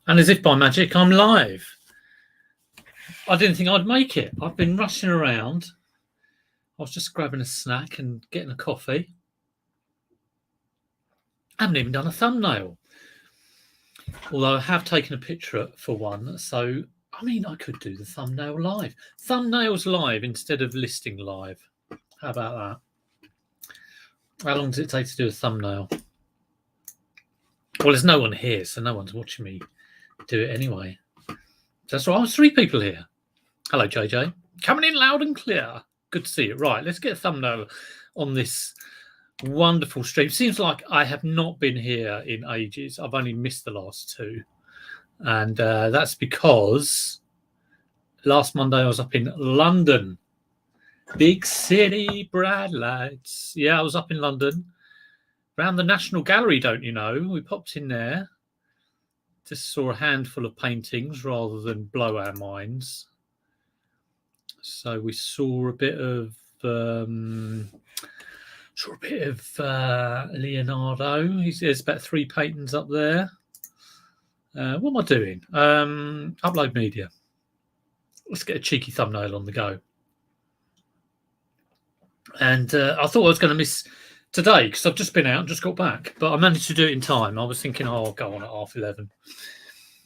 And as if by magic, I'm live. I didn't think I'd make it. I've been rushing around. I was just grabbing a snack and getting a coffee. I haven't even done a thumbnail. Although I have taken a picture for one. So, I mean, I could do the thumbnail live. Thumbnails live instead of listing live. How about that? How long does it take to do a thumbnail? Well, there's no one here, so no one's watching me do it anyway. That's right. I was 3 people here. Hello, JJ. Coming in loud and clear. Good to see you. Right, let's get a thumbnail on this wonderful stream. Seems like I have not been here in ages. I've only missed the last 2. And that's because last Monday I was up in London. Big city, bright lights. Yeah, I was up in London. Around the National Gallery, don't you know? We popped in there. Just saw a handful of paintings rather than blow our minds. So we saw a bit of Leonardo. There's about 3 paintings up there. What am I doing? Upload media. Let's get a cheeky thumbnail on the go. And I thought I was going to miss today because I've just been out and just got back, but I managed to do it in time. I was thinking, I'll go on at 11:30.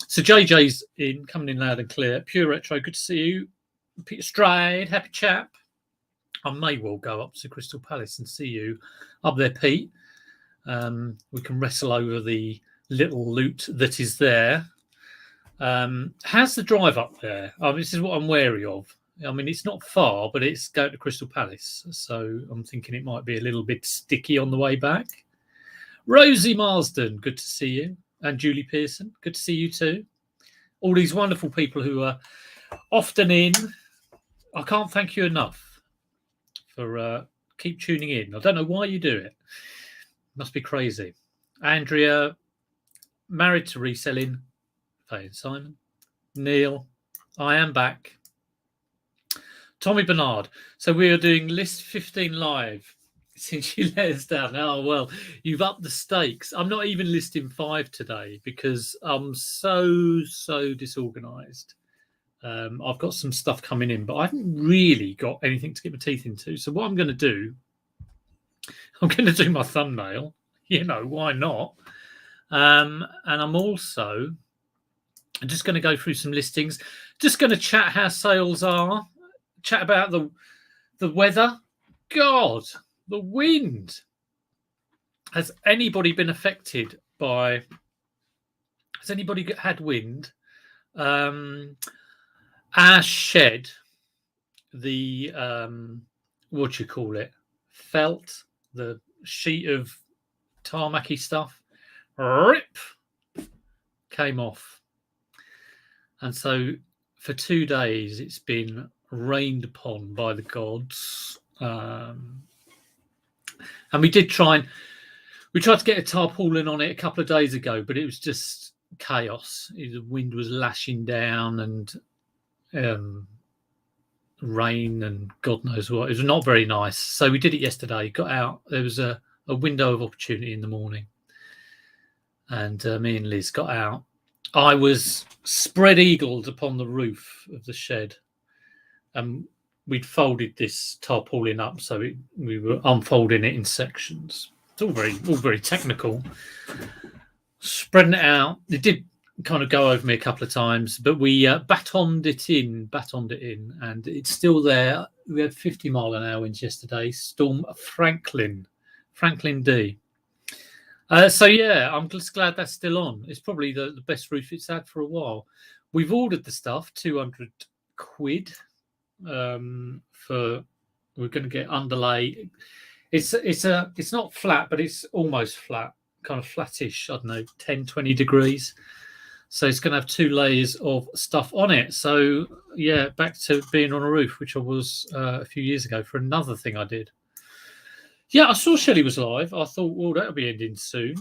So JJ's coming in loud and clear. Pure Retro, good to see you. Peter Stride, happy chap. I may well go up to Crystal Palace and see you up there, Pete. We can wrestle over the little loot that is there. How's the drive up there? This is what I'm wary of. I mean, it's not far, but it's going to Crystal Palace. So I'm thinking it might be a little bit sticky on the way back. Rosie Marsden, good to see you. And Julie Pearson, good to see you too. All these wonderful people who are often in. I can't thank you enough for keep tuning in. I don't know why you do it. Must be crazy. Andrea, married to reselling. Faye and Simon. Neil, I am back. Tommy Bernard. So we are doing list 15 live since you let us down. Oh, well, you've upped the stakes. I'm not even listing 5 today because I'm so disorganized. I've got some stuff coming in, but I haven't really got anything to get my teeth into. So what I'm going to do, I'm going to do my thumbnail. You know, why not? And I'm also just going to go through some listings. Just going to chat how sales are. Chat about the weather. God, the wind. Has anybody been affected by? Has anybody had wind? Our shed, the what do you call it? Felt, the sheet of tarmacy stuff, rip, came off, and so for 2 days it's been rained upon by the gods. And we did tried to get a tarpaulin on it a couple of days ago, but it was just chaos. The wind was lashing down and rain and God knows what. It was not very nice. So we did it yesterday, got out. There was a window of opportunity in the morning. And me and Liz got out. I was spread-eagled upon the roof of the shed. We'd folded this tarpaulin up, so we were unfolding it in sections. It's all very technical. Spreading it out. It did kind of go over me a couple of times, but we batoned it in, and it's still there. We had 50-mile-an-hour winds yesterday. Storm Franklin D. So yeah, I'm just glad that's still on. It's probably the best roof it's had for a while. We've ordered the stuff, 200 quid. We're going to get underlay. It's not flat, but it's almost flat, kind of flattish. I don't know, 10-20 degrees. So it's going to have 2 layers of stuff on it. So yeah, back to being on a roof, which I was a few years ago for another thing I did. Yeah, I saw Shelley was live. I thought, well, that'll be ending soon.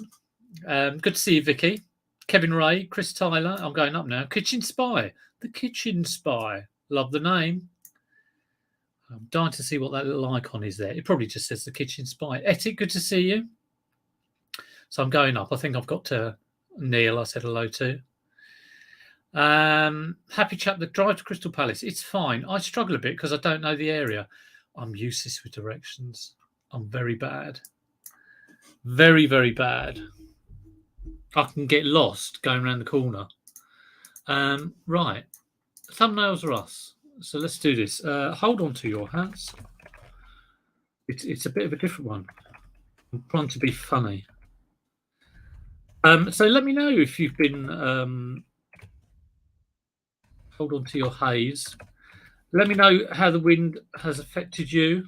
Good to see you, Vicky. Kevin Ray, Chris Tyler. I'm going up now. Kitchen Spy. The Kitchen Spy. Love the name. I'm dying to see what that little icon is there. It probably just says the Kitchen Spy. Etty, good to see you. So I'm going up. I think I've got to Neil, I said hello to. Happy chap that drive to Crystal Palace. It's fine. I struggle a bit because I don't know the area. I'm useless with directions. I'm very bad. Very, very bad. I can get lost going around the corner. Right. Thumbnails are us. So let's do this. Hold on to your hats. It's a bit of a different one. I'm trying to be funny. So let me know if you've been hold on to your haze. Let me know how the wind has affected you.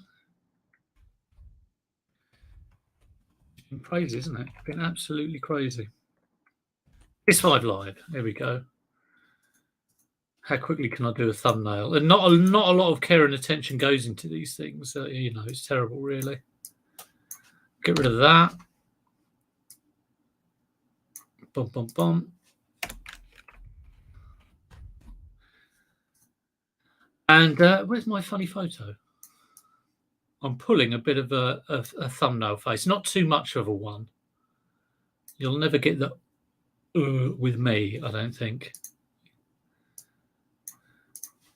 It's been crazy, isn't it? It's been absolutely crazy. It's 5 Live. There we go. How quickly can I do a thumbnail? And not a lot of care and attention goes into these things. It's terrible, really. Get rid of that. Bum, bum, bum. And where's my funny photo? I'm pulling a bit of a thumbnail face. Not too much of a one. You'll never get the with me, I don't think.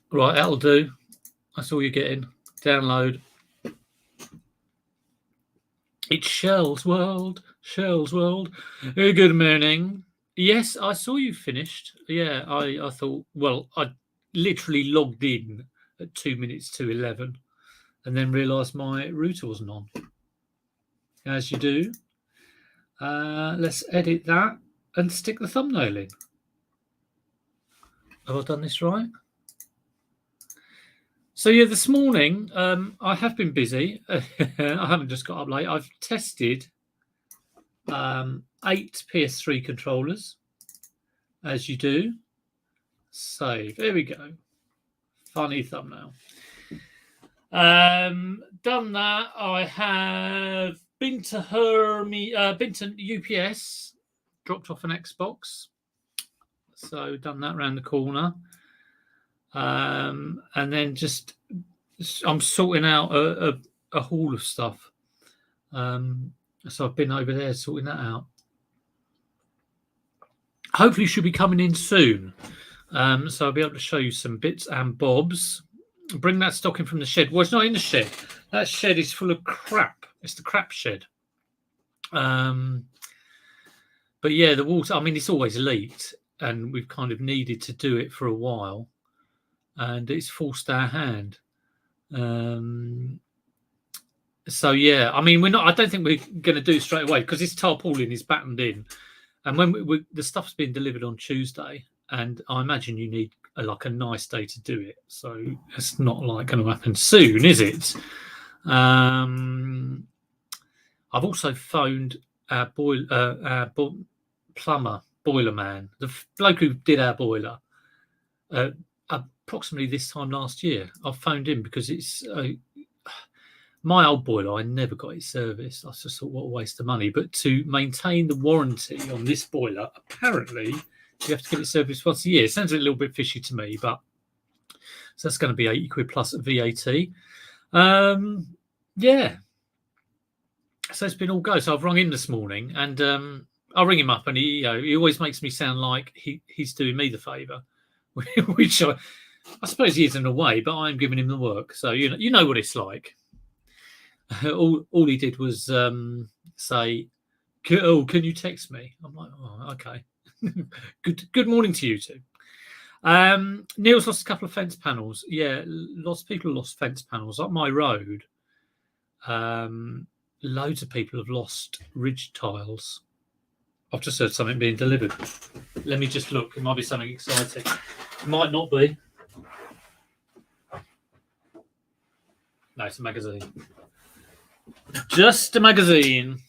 Right, that'll do. That's all you're getting. Download. It's Shell's World. Shell's World. Good morning. Yes, I saw you finished. Yeah, I thought, well, I literally logged in at 2 minutes to 11 and then realised my router wasn't on. As you do. Let's edit that and stick the thumbnail in. Have I done this right? So yeah, this morning I have been busy. I haven't just got up late. I've tested 8 PS3 controllers, as you do. Save. There we go. Funny thumbnail. Done that. I have been to UPS, dropped off an Xbox. So done that around the corner. And then just I'm sorting out a haul of stuff. So I've been over there sorting that out. Hopefully should be coming in soon. So I'll be able to show you some bits and bobs. Bring that stock in from the shed. Well, it's not in the shed. That shed is full of crap. It's the crap shed. But yeah, the water, I mean, it's always leaked and we've kind of needed to do it for a while. And it's forced our hand. So yeah, I mean, I don't think we're going to do it straight away because this tarpaulin is battened in, and when the stuff's been delivered on Tuesday, and I imagine you need like a nice day to do it. So it's not like going to happen soon, is it? I've also phoned our plumber, boiler man, the bloke who did our boiler. Approximately this time last year, I phoned him because it's my old boiler. I never got it serviced. I just thought, what a waste of money. But to maintain the warranty on this boiler, apparently you have to get it serviced once a year. It sounds a little bit fishy to me, but so that's going to be £80 plus VAT. Yeah. So it's been all go. So I've rung him this morning, and I'll ring him up, and he always makes me sound like he's doing me the favour, which I suppose he is in a way, but I'm giving him the work. So you know what it's like. All he did was say, "Oh, can you text me?" I'm like, "Oh, okay." Good morning to you too. Neil's lost a couple of fence panels. Yeah, lots of people lost fence panels up my road. Loads of people have lost ridge tiles. I've just heard something being delivered. Let me just look. It might be something exciting. It might not be. No, it's a magazine. Just a magazine.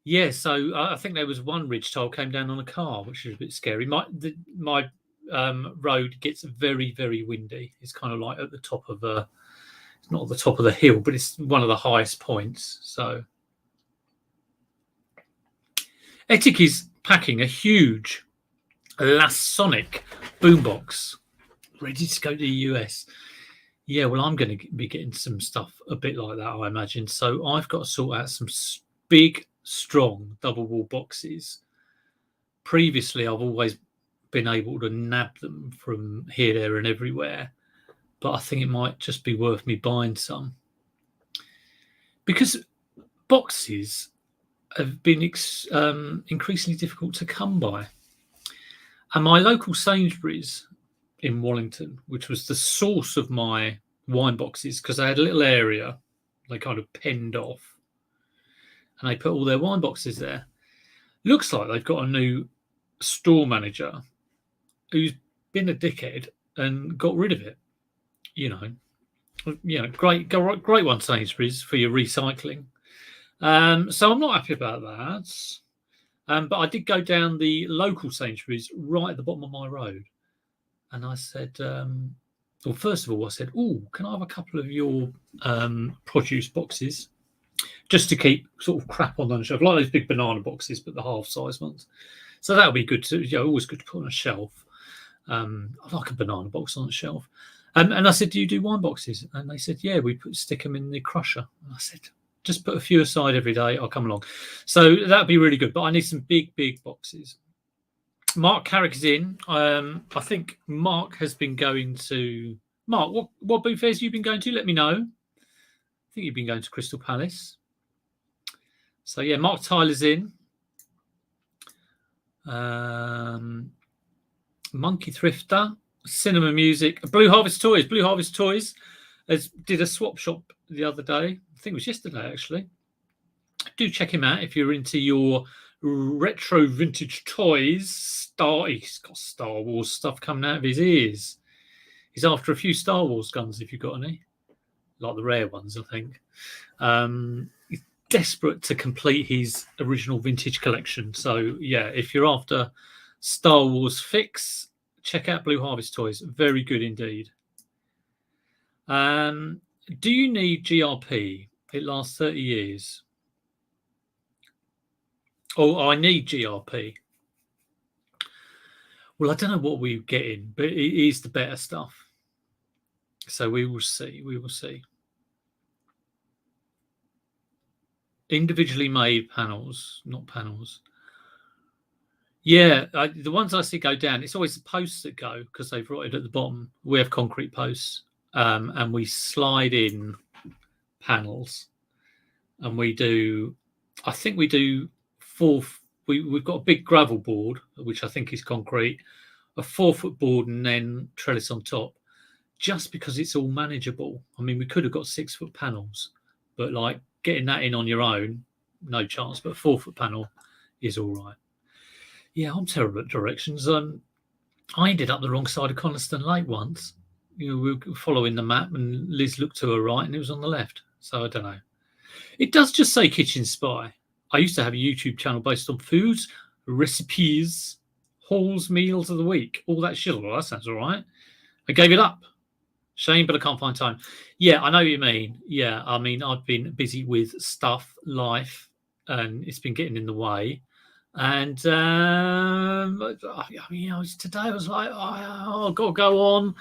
Yeah, so I think there was one ridge tile came down on a car, which is a bit scary. My road gets very, very windy. It's kind of like at the top of it's not at the top of the hill, but it's one of the highest points. So Etik is packing a huge Lasonic boombox, ready to go to the US. Yeah, well, I'm going to be getting some stuff a bit like that, I imagine. So I've got to sort out some big, strong double wall boxes previously I've always been able to nab them from here, there, and everywhere, but I think it might just be worth me buying some, because boxes have been increasingly difficult to come by. And my local Sainsbury's in Wallington, which was the source of my wine boxes, because they had a little area they kind of penned off, and they put all their wine boxes there. Looks like they've got a new store manager who's been a dickhead and got rid of it. Great one, Sainsbury's, for your recycling. So I'm not happy about that. But I did go down the local Sainsbury's right at the bottom of my road, and I said, well, first of all, I said, "Oh, can I have a couple of your produce boxes, just to keep sort of crap on the shelf, like those big banana boxes, but the half-size ones." So that'll be good to, always good to put on a shelf. I like a banana box on a shelf. And I said, "Do you do wine boxes?" And they said, "Yeah, we stick them in the crusher." And I said, "Just put a few aside every day. I'll come along." So that'd be really good. But I need some big boxes. Mark Carrick is in. I think Mark has been going to. Mark, what boot fairs have you been going to? Let me know. I think you've been going to Crystal Palace. So yeah, Mark Tyler's in. Monkey Thrifter, Cinema Music, Blue Harvest Toys. Blue Harvest Toys did a swap shop the other day. I think it was yesterday, actually. Do check him out if you're into your retro vintage toys. He's got Star Wars stuff coming out of his ears. He's after a few Star Wars guns, if you've got any. Like the rare ones, I think. He's desperate to complete his original vintage collection. So, yeah, if you're after Star Wars fix, check out Blue Harvest Toys. Very good indeed. Do you need GRP? It lasts 30 years. Oh, I need GRP. Well, I don't know what we're getting, but it is the better stuff. So we will see. We will see. Individually made panels, not panels. Yeah, the ones I see go down, it's always the posts that go, because they've rotted at the bottom. We have concrete posts, and we slide in panels, and we do, I think we do we've got a big gravel board, which I think is concrete, a 4-foot board, and then trellis on top, just because it's all manageable. I mean, we could have got 6-foot panels, but like getting that in on your own, no chance. But a 4-foot panel is all right. Yeah, I'm terrible at directions. I ended up the wrong side of Coniston Lake once. We were following the map, and Liz looked to her right, and it was on the left. So I don't know. It does just say Kitchen Spy. I used to have a YouTube channel based on foods, recipes, hauls, meals of the week, all that shit. Well, that sounds all right. I gave it up. Shame, but I can't find time. Yeah, I know what you mean. Yeah, I mean, I've been busy with stuff, life, and it's been getting in the way. And I mean, today I was like, oh, I've got to go on.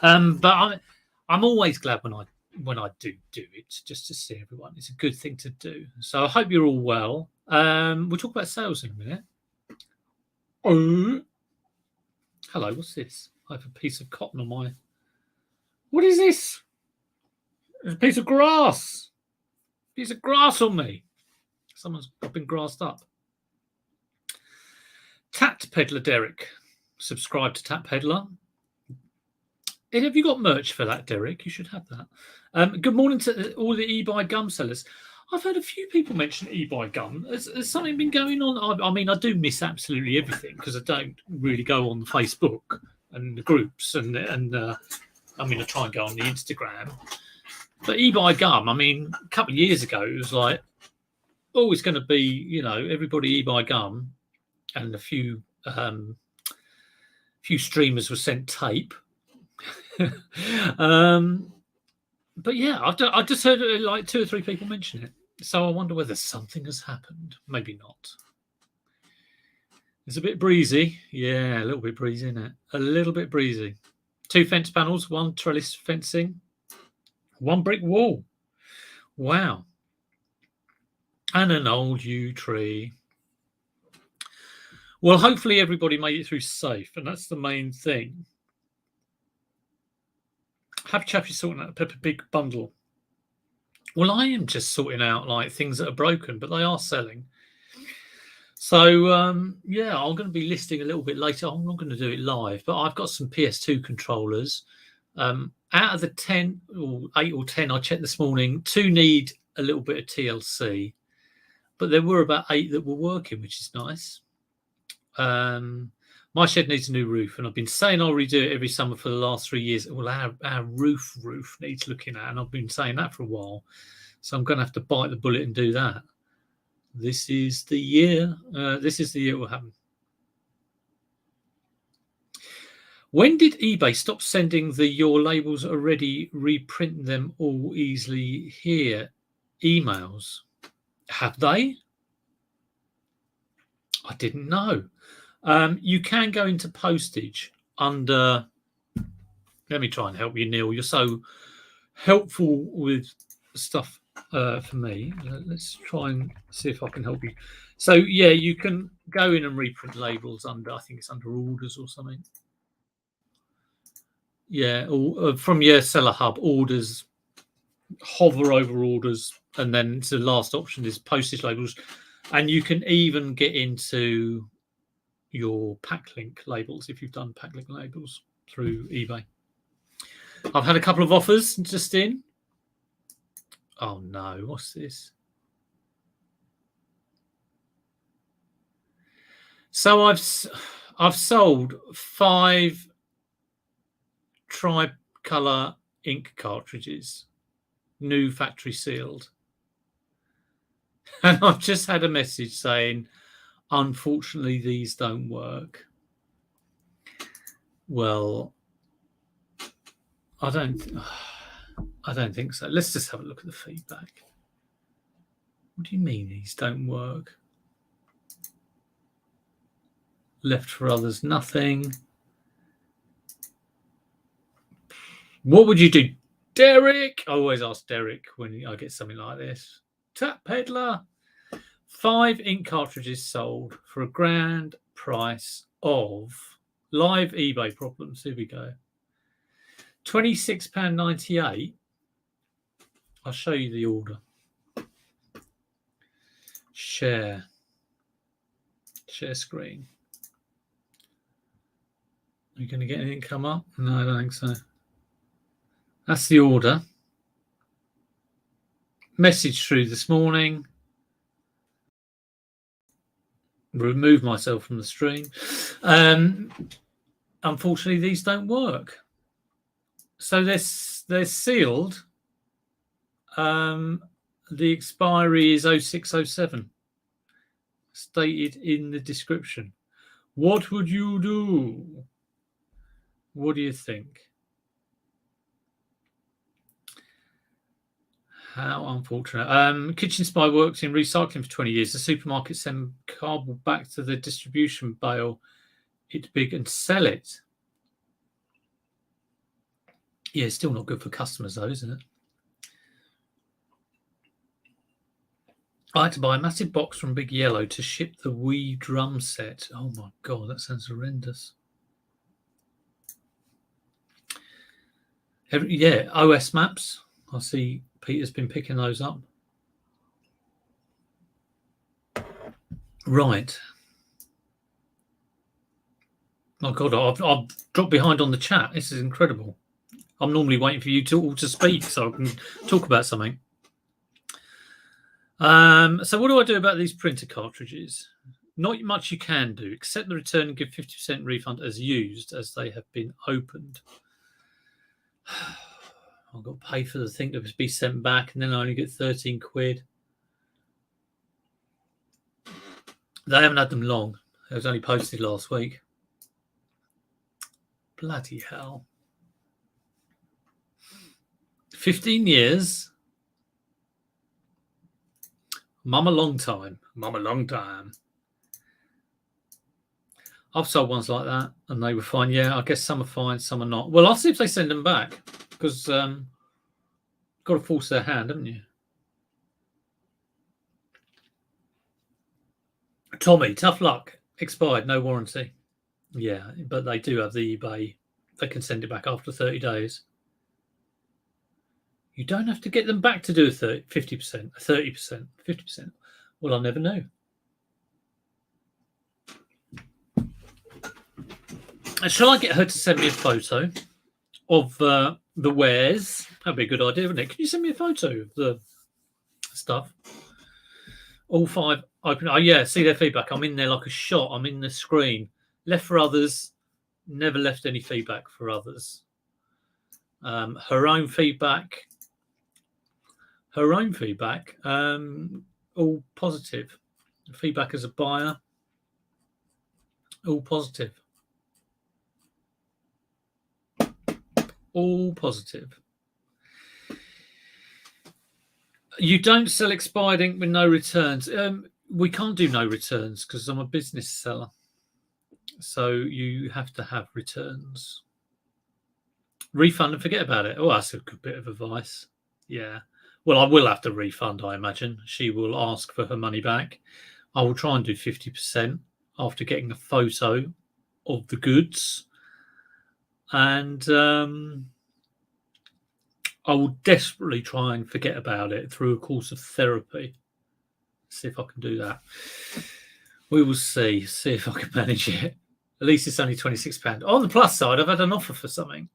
But I'm always glad when I do it, just to see everyone. It's a good thing to do. So I hope you're all well. We'll talk about sales in a minute. Oh, hello. What's this? I have a piece of cotton on my. What is this? There's a piece of grass. Piece of grass on me. Someone's been grassed up. Tat Peddler Derek. Subscribe to Tat Peddler. And have you got merch for that, Derek? You should have that. Good morning to all the eBuy gum sellers. I've heard a few people mention eBuy gum. Has something been going on? I mean, I do miss absolutely everything, because I don't really go on Facebook and the groups, and I mean, I try and go on the Instagram. But eBuy gum, I mean, a couple of years ago, it was like, oh, it's going to be, everybody eBuy gum, and a few streamers were sent tape. But yeah, I just heard like 2 or 3 people mention it. So I wonder whether something has happened. Maybe not. It's a bit breezy. Yeah, a little bit breezy, isn't it? A little bit breezy. 2 fence panels, 1 trellis fencing, 1 brick wall. Wow. And an old yew tree. Well, hopefully everybody made it through safe, and that's the main thing. Happy Chappy sorting out a Peppa Pig bundle. Well, I am just sorting out like things that are broken, but they are selling. So yeah, I'm going to be listing a little bit later. I'm not going to do it live, but I've got some PS2 controllers. Out of the 10 or 8 or 10 I checked this morning, 2 need a little bit of TLC, but there were about 8 that were working, which is nice. My shed needs a new roof, and I've been saying I'll redo it every summer for the last 3 years. Well, our roof needs looking at, and I've been saying that for a while. So I'm going to have to bite the bullet and do that. This is the year. This is the year it will happen. When did eBay stop sending the your labels are ready, reprint them all easily here emails? Have they? I didn't know. You can go into postage under. Let me try and help you, Neil. You're so helpful with stuff for me. Let's try and see if I can help you. So yeah, you can go in and reprint labels under. I think it's under orders or something. Yeah, or from your seller hub orders, hover over orders, and then the last option is postage labels, and you can even get into your packlink labels if you've done packlink labels through eBay. I've had a couple of offers just in. Oh no, what's this? So I've sold 5 tricolor ink cartridges, new factory sealed, and I've just had a message saying, unfortunately, these don't work. Well, I don't think so. Let's just have a look at the feedback. What do you mean these don't work? Left for others, nothing. What would you do, Derek? I always ask Derek when I get something like this. Tap Peddler. 5 ink cartridges sold for a grand price of live eBay problems. Here we go. £26.98. I'll show you the order. Share screen. Are you going to get anything come up? No, I don't think so. That's the order. Message through this morning. Remove myself from the stream. Unfortunately, these don't work. So they're sealed. The expiry is 0607. Stated in the description. What would you do? What do you think? How unfortunate. Kitchen Spy works in recycling for 20 years. The supermarket send cardboard back to the distribution bale, it's big, and sell it. Yeah, it's still not good for customers, though, isn't it? I had to buy a massive box from Big Yellow to ship the Wii drum set. Oh my God, that sounds horrendous. Yeah, OS maps. I see Peter's been picking those up. Right. Oh God, I've dropped behind on the chat. This is incredible. I'm normally waiting for you all to speak so I can talk about something. So what do I do about these printer cartridges? Not much you can do, except the return and give 50% refund as used, as they have been opened. I've got to pay for the thing to be sent back, and then I only get 13 quid. They haven't had them long. It was only posted last week. Bloody hell. 15 years. Mum a long time. Mum a long time. I've sold ones like that, and they were fine. Yeah, I guess some are fine, some are not. Well, I'll see if they send them back, because got to force their hand, haven't you? Tommy, tough luck. Expired, no warranty. Yeah, but they do have the eBay. They can send it back after 30 days. You don't have to get them back to do a 50%, 30%, 50%. Well, I never knew. Shall I get her to send me a photo of the wares? That'd be a good idea, wouldn't it? Can you send me a photo of the stuff? All 5 open. Oh, yeah, see their feedback. I'm in there like a shot. I'm in the screen. Left for others. Never left any feedback for others. Her own feedback. All positive. Feedback as a buyer. All positive. All positive. You don't sell expired ink with no returns. We can't do no returns because I'm a business seller. So you have to have returns. Refund and forget about it. Oh, that's a good bit of advice. Yeah. Well, I will have to refund, I imagine. She will ask for her money back. I will try and do 50% after getting a photo of the goods. And I will desperately try and forget about it through a course of therapy. See if I can do that. We will see if I can manage it. At least it's only £26. On the plus side, I've had an offer for something.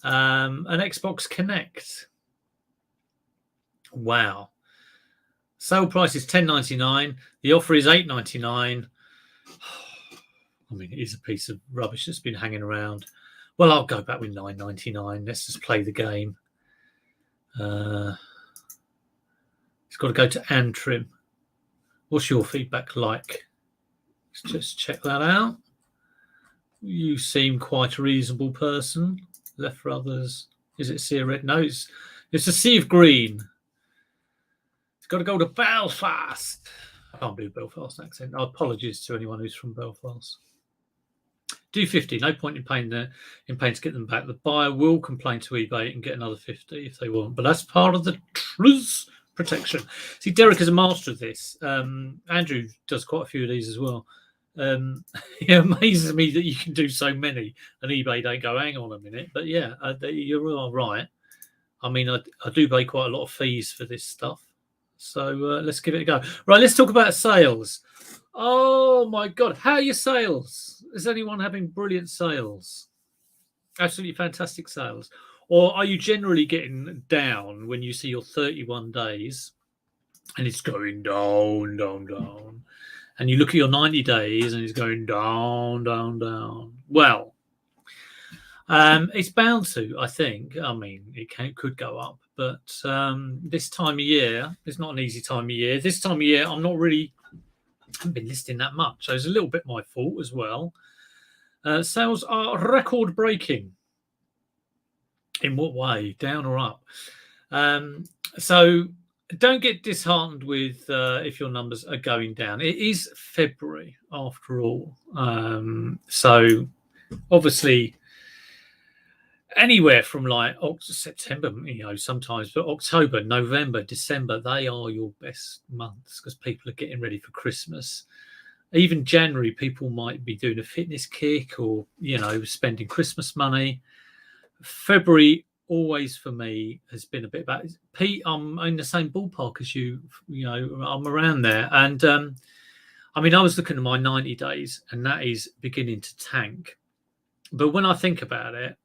An Xbox Connect. Wow. Sale price is £10.99. The offer is £8.99. I mean, it is a piece of rubbish that's been hanging around. Well, I'll go back with £9.99. Let's just play the game. It's got to go to Antrim. What's your feedback like? Let's just check that out. You seem quite a reasonable person. Left for others. Is it sea of red? No, it's a sea of green. It's got to go to Belfast. I can't do a Belfast accent. Apologies to anyone who's from Belfast. Do 50. No point in paying to get them back. The buyer will complain to eBay and get another 50 if they want. But that's part of the truth protection. See, Derek is a master of this. Andrew does quite a few of these as well. It amazes me that you can do so many and eBay don't go, hang on a minute. But yeah, you're all right. I mean, I do pay quite a lot of fees for this stuff. So let's give it a go. Right, let's talk about sales. Oh my God, how are your sales? Is anyone having brilliant sales? Absolutely fantastic sales. Or are you generally getting down when you see your 31 days and it's going down, down, down? And you look at your 90 days and it's going down, down, down. Well, it's bound to, I think. I mean, it could go up. But this time of year, it's not an easy time of year. This time of year, I haven't been listing that much. So it's a little bit my fault as well. Sales are record breaking. In what way? Down or up? So don't get disheartened with if your numbers are going down. It is February after all. So obviously anywhere from like September, sometimes, but October, November, December, they are your best months because people are getting ready for Christmas. Even January, people might be doing a fitness kick or, spending Christmas money. February always for me has been a bit bad. Pete, I'm in the same ballpark as you. I'm around there. And I was looking at my 90 days and that is beginning to tank. But when I think about it,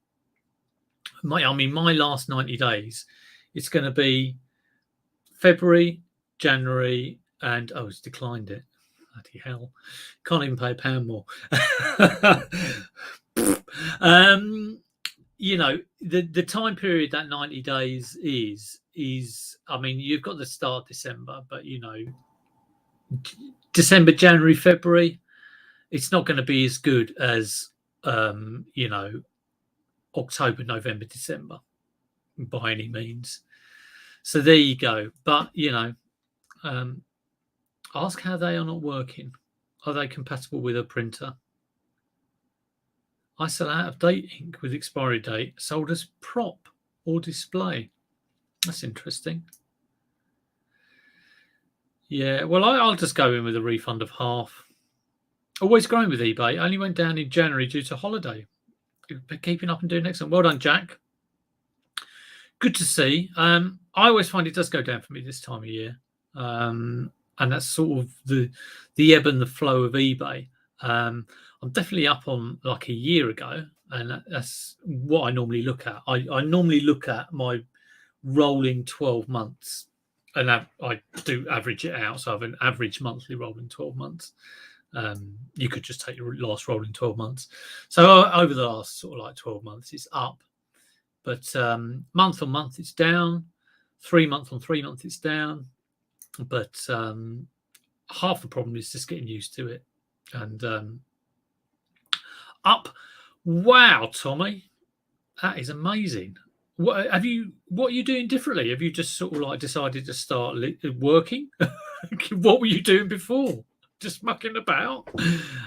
my last 90 days, it's going to be February, January, and it's declined it. Bloody hell. Can't even pay £1 more. The time period that 90 days is you've got the start December, but December, January, February, it's not going to be as good as October, November, December by any means. So there you go. But ask how they are not working. Are they compatible with a printer? I sell out of date ink with expiry date, sold as prop or display. That's interesting. Yeah, well, I'll just go in with a refund of half. Always growing with eBay. Only went down in January due to holiday. Keeping up and doing excellent. Well done, Jack. Good to see. I always find it does go down for me this time of year, and that's sort of the ebb and the flow of eBay. I'm definitely up on like a year ago, and that's what I normally look at. I normally look at my rolling 12 months, and I do average it out. So I have an average monthly rolling 12 months. You could just take your last rolling 12 months. So over the last sort of like 12 months, it's up. But month on month, it's down. 3 month on 3 month, it's down. But half the problem is just getting used to it. And up. Wow, Tommy, that is amazing. What are you doing differently? Have you just sort of like decided to start working? What were you doing before? Just mucking about?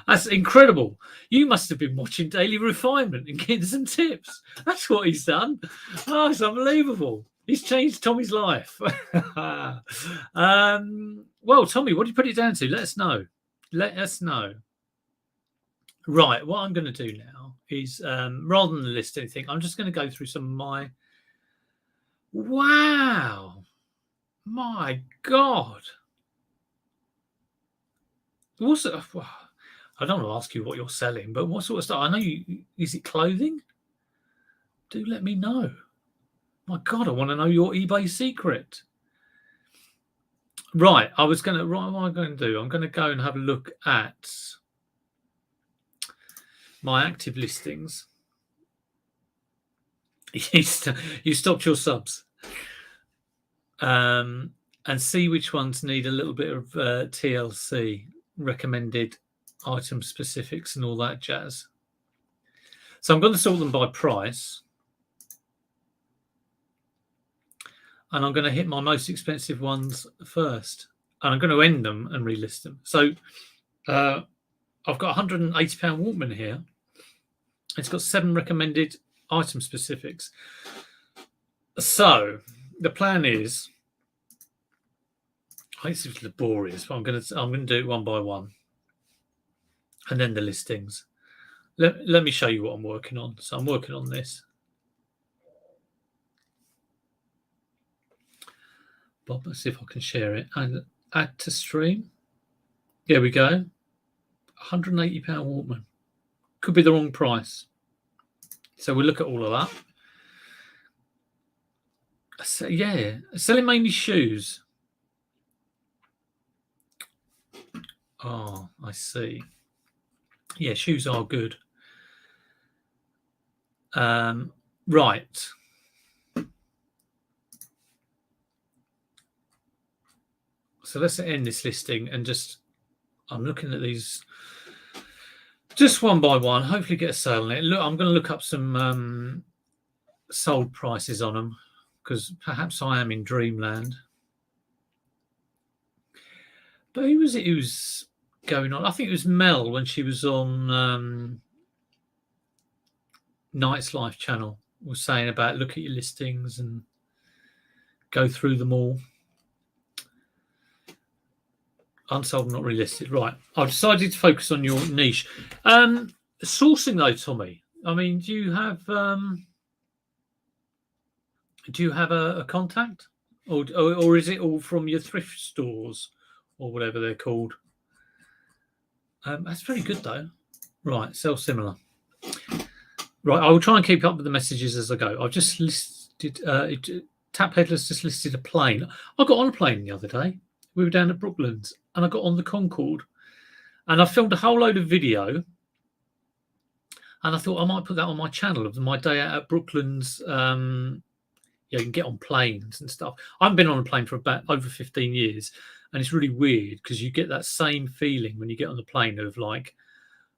That's incredible. You must have been watching Daily Refinement and getting some tips. That's what he's done. Oh, it's unbelievable. He's changed Tommy's life. Well, Tommy, what do you put it down to? Let us know. Let us know. Right, what I'm going to do now is, rather than list anything, I'm just going to go through some of my... Wow. My God. What's it? I don't want to ask you what you're selling, but what sort of stuff? I know you. Is it clothing? Do let me know. My God, I want to know your eBay secret. Right, what am I going to do? I'm going to go and have a look at my active listings. You stopped your subs. And see which ones need a little bit of TLC, recommended item specifics and all that jazz. So I'm going to sort them by price. And I'm going to hit my most expensive ones first. And I'm going to end them and relist them. So I've got £180 Walkman here. It's got 7 recommended item specifics. So the plan is, this is laborious, but I'm going to do it one by one, and then the listings. Let me show you what I'm working on. So I'm working on this. Bob, let's see if I can share it and add to stream. There we go. £180 Walkman. Could be the wrong price. So we'll look at all of that. So, yeah, selling mainly shoes. Oh, I see. Yeah, shoes are good. Right. So let's end this listing and I'm looking at these just one by one. Hopefully get a sale on it. Look, I'm going to look up some sold prices on them because perhaps I am in dreamland. But who was it who was going on? I think it was Mel when she was on Night's Life channel, was saying about look at your listings and go through them all. Unsold, not relisted. Right. I've decided to focus on your niche. Sourcing though, Tommy. I mean, do you have a contact, or is it all from your thrift stores or whatever they're called? That's very good though. Right, sell similar. Right, I will try and keep up with the messages as I go. I've just listed. Tap Headless just listed a plane. I got on a plane the other day. We were down at Brooklands, and I got on the Concorde, and I filmed a whole load of video. And I thought I might put that on my channel of my day out at Brooklands. You can get on planes and stuff. I haven't been on a plane for about over 15 years, and it's really weird because you get that same feeling when you get on the plane of like,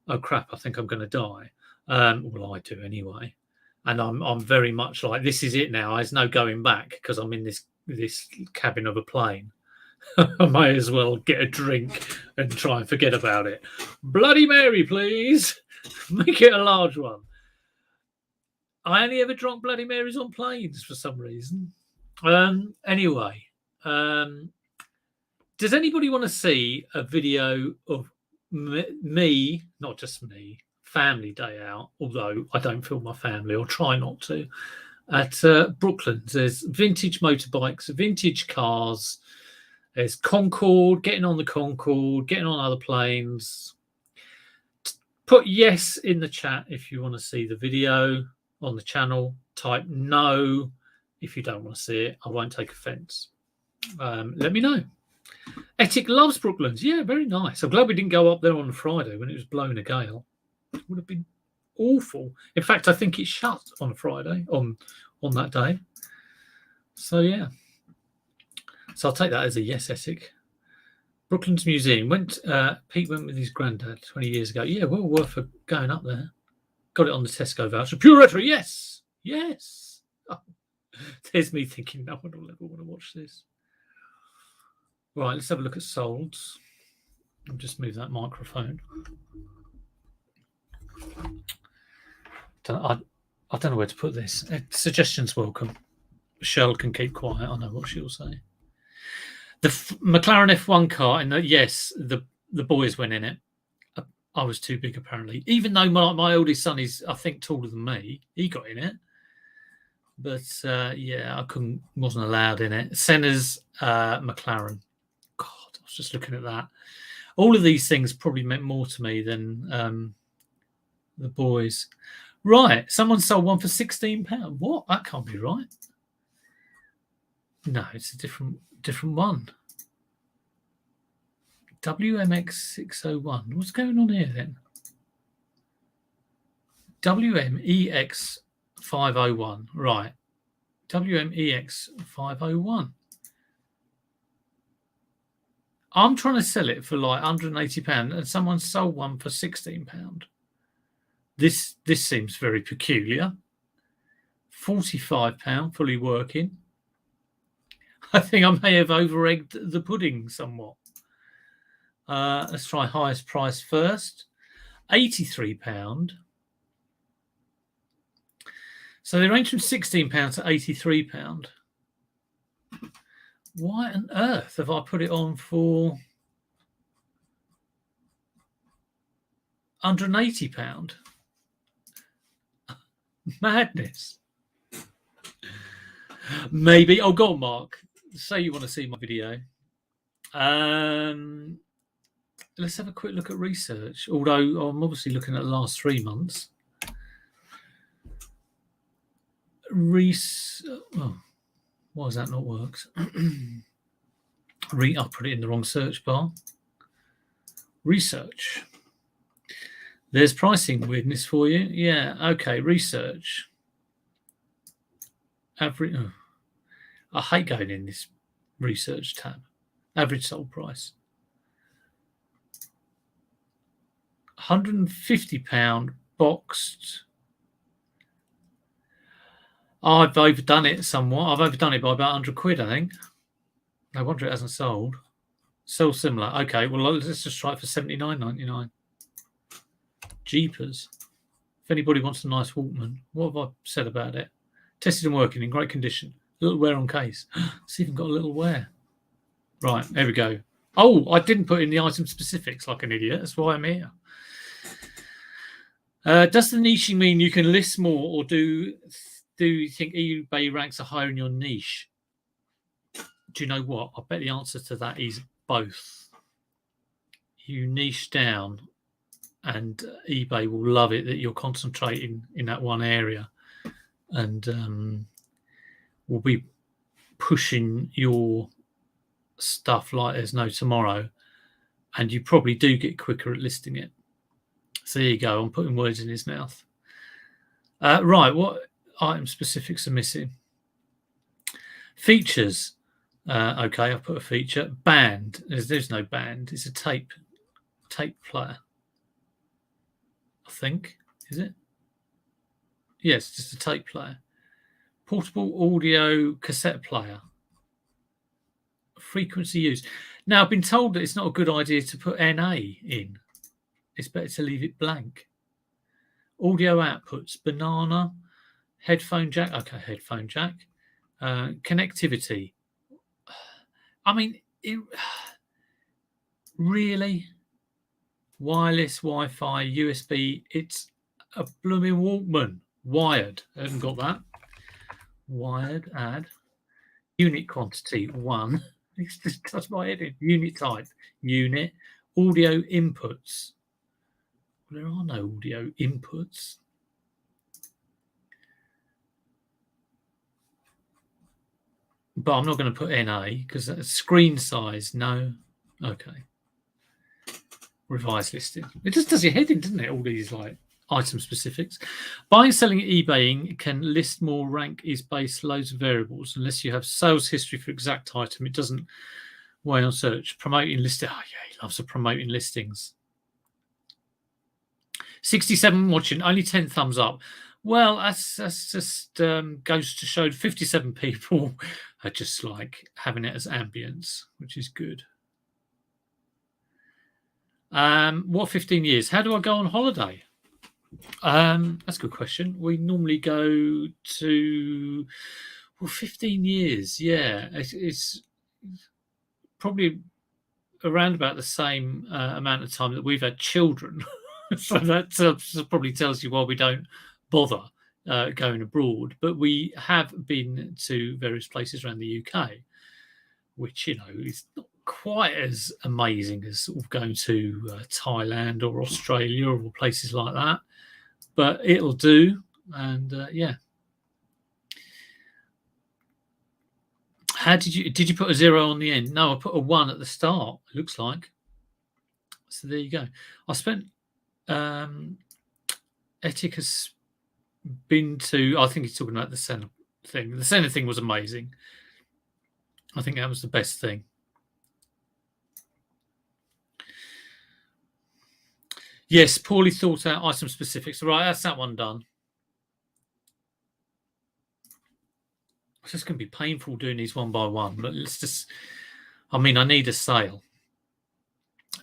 oh crap, I think I'm going to die. Well, I do anyway, and I'm very much like, this is it now. There's no going back because I'm in this cabin of a plane. I may as well get a drink and try and forget about it. Bloody Mary, please. Make it a large one. I only ever drunk Bloody Marys on planes for some reason. Anyway, does anybody want to see a video of me, not just me, family day out, although I don't film my family or try not to, at Brooklands. There's vintage motorbikes, vintage cars. There's Concorde, getting on the Concorde, getting on other planes. Put yes in the chat if you want to see the video on the channel. Type no if you don't want to see it. I won't take offence. Let me know. Ethic loves Brooklands. Yeah, very nice. I'm glad we didn't go up there on Friday when it was blowing a gale. It would have been awful. In fact, I think it shut on a Friday on that day. So yeah. So I'll take that as a yes, Essex. Brooklands Museum. Pete went with his granddad 20 years ago. Yeah, well worth going up there. Got it on the Tesco voucher. Pure retro, yes. Yes. Oh, there's me thinking no one will ever want to watch this. Right, let's have a look at solds. I'll just move that microphone. I don't know where to put this. Suggestions welcome. Michelle can keep quiet. I know what she'll say. The McLaren F1 car, and yes, the boys went in it. I was too big, apparently. Even though my oldest son is, I think, taller than me, he got in it. But yeah, I wasn't allowed in it. Senna's McLaren. God, I was just looking at that. All of these things probably meant more to me than the boys. Right, someone sold one for £16. What? That can't be right. No, it's a different one. WMX 601. What's going on here then? WMEX 501. Right. WMEX 501. I'm trying to sell it for like £180 and someone sold one for £16. This seems very peculiar. £45 fully working. I think I may have over-egged the pudding somewhat. Let's try highest price first. £83. So they range from £16 to £83. Why on earth have I put it on for £180? Madness. Maybe. Oh, go on, Mark. Say you want to see my video. Let's have a quick look at research. Although I'm obviously looking at the last 3 months. Oh, why has that not worked? I'll put it in the wrong search bar. Research. There's pricing weirdness for you. Yeah, okay, research. Average. Oh, I hate going in this research tab. Average sold price. £150 boxed. I've overdone it somewhat. I've overdone it by about £100, I think. No wonder it hasn't sold. So similar. Okay, well, let's just try it for $79.99. Jeepers. If anybody wants a nice Walkman, what have I said about it? Tested and working in great condition. Little wear on case. It's even got a little wear. Right, there we go. Oh, I didn't put in the item specifics like an idiot. That's why I'm here. Does the niching mean you can list more, or do you think eBay ranks are higher in your niche? Do you know what? I bet the answer to that is both. You niche down, and eBay will love it that you're concentrating in that one area, and will be pushing your stuff like there's no tomorrow, and you probably do get quicker at listing it. So there you go. I'm putting words in his mouth. Right, what item specifics are missing? Features. Okay, I've put a feature. Band. There's no band. It's a tape player. I think. Is it? Yes, just a tape player. Portable audio cassette player. Frequency used. Now, I've been told that it's not a good idea to put NA in. It's better to leave it blank. Audio outputs. Banana. Headphone jack. Okay, headphone jack. Connectivity. I mean, really? Wireless, Wi-Fi, USB. It's a blooming Walkman. Wired. I haven't got that. Wired. Add. Unit quantity 1. It's just touch my head in. Unit type. Unit. Audio inputs. There are no audio inputs. But I'm not going to put NA because screen size. No. Okay. Revised listing. It just does your head in, doesn't it? All these like item specifics. Buying, selling, eBaying can list more. Rank is based loads of variables. Unless you have sales history for exact item, it doesn't weigh on search. Promoting listing. Oh yeah, he loves the promoting listings. 67 watching, only 10 thumbs up. Well, that's just goes to show 57 people are just like having it as ambience, which is good. What 15 years? How do I go on holiday? That's a good question. We normally go to 15 years. Yeah, it's probably around about the same amount of time that we've had children. So that probably tells you why we don't bother going abroad. But we have been to various places around the UK, which, you know, is not quite as amazing as sort of going to Thailand or Australia or places like that. But it'll do. And yeah. How did you put a 0 on the end? No, I put a 1 at the start, it looks like. So there you go. I spent Etik has been to, I think he's talking about the Senna thing. The Senna thing was amazing. I think that was the best thing. Yes, poorly thought out item specifics. Right, that's that one done. It's just going to be painful doing these one by one, but let's just, I mean, I need a sale.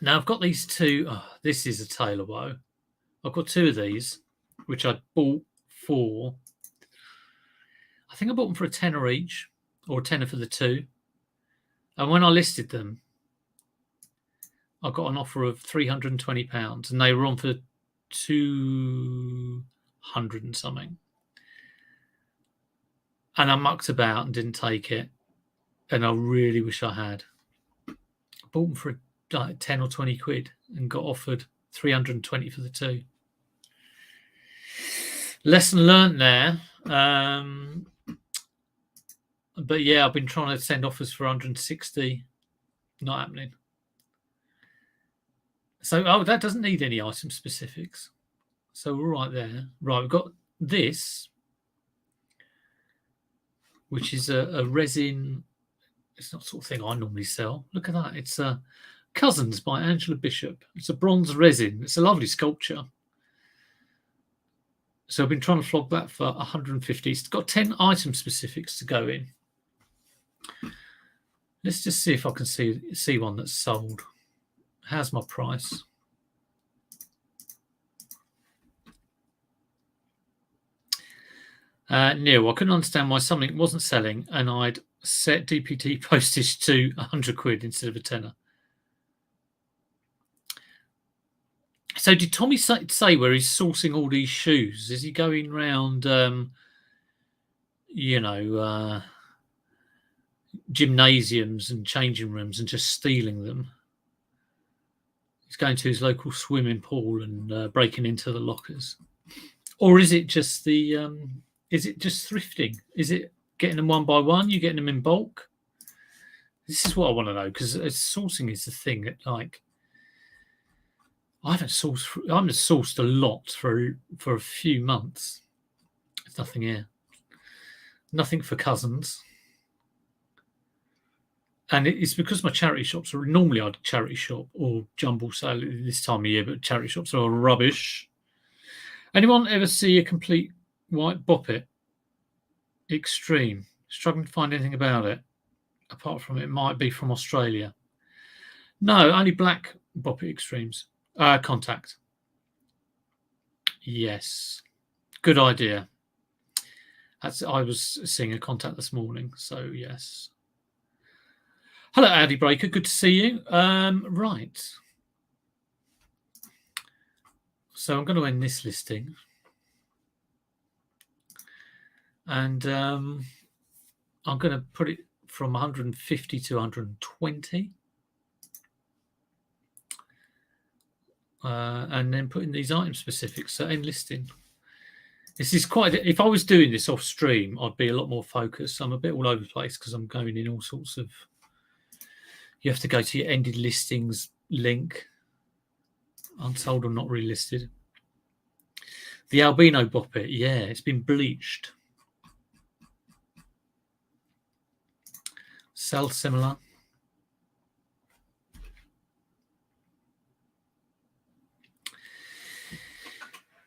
Now I've got these two. Oh, this is a tale of woe. I've got 2 of these, which I bought for, I think I bought them for a tenner each, or a tenner for the 2. And when I listed them, I got an offer of £320, and they were on for 200 and something. And I mucked about and didn't take it, and I really wish I had. I bought them for like 10 or 20 quid and got offered 320 for the 2. Lesson learned there. But yeah, I've been trying to send offers for 160. Not happening. So, that doesn't need any item specifics. So we're right there. Right, we've got this, which is a resin. It's not the sort of thing I normally sell. Look at that. It's Cousins by Angela Bishop. It's a bronze resin. It's a lovely sculpture. So I've been trying to flog that for 150. It's got 10 item specifics to go in. Let's just see if I can see one that's sold. How's my price? Neil, I couldn't understand why something wasn't selling and I'd set DPT postage to 100 quid instead of a tenner. So did Tommy say where he's sourcing all these shoes? Is he going round, gymnasiums and changing rooms and just stealing them? He's going to his local swimming pool and breaking into the lockers. Or is it just is it just thrifting? Is it getting them one by one? You getting them in bulk? This is what I want to know, because sourcing is the thing that, like, I haven't sourced a lot for a few months. There's nothing here. Nothing for Cousins. And it's because my charity shops are normally I'd charity shop or jumble sale this time of year, but charity shops are rubbish. Anyone ever see a complete white boppet? Extreme. Struggling to find anything about it, apart from it might be from Australia. No, only black boppet extremes. Contact. Yes. Good idea. I was seeing a contact this morning, so yes. Hello, Audi Breaker. Good to see you. Right. So I'm going to end this listing. And I'm going to put it from 150 to 120. And then put in these item specifics. So end listing. This is quite, if I was doing this off stream, I'd be a lot more focused. I'm a bit all over the place because I'm going in all sorts of, you have to go to your ended listings link. Unsold or not relisted. The albino boppet, yeah, it's been bleached. Sell similar.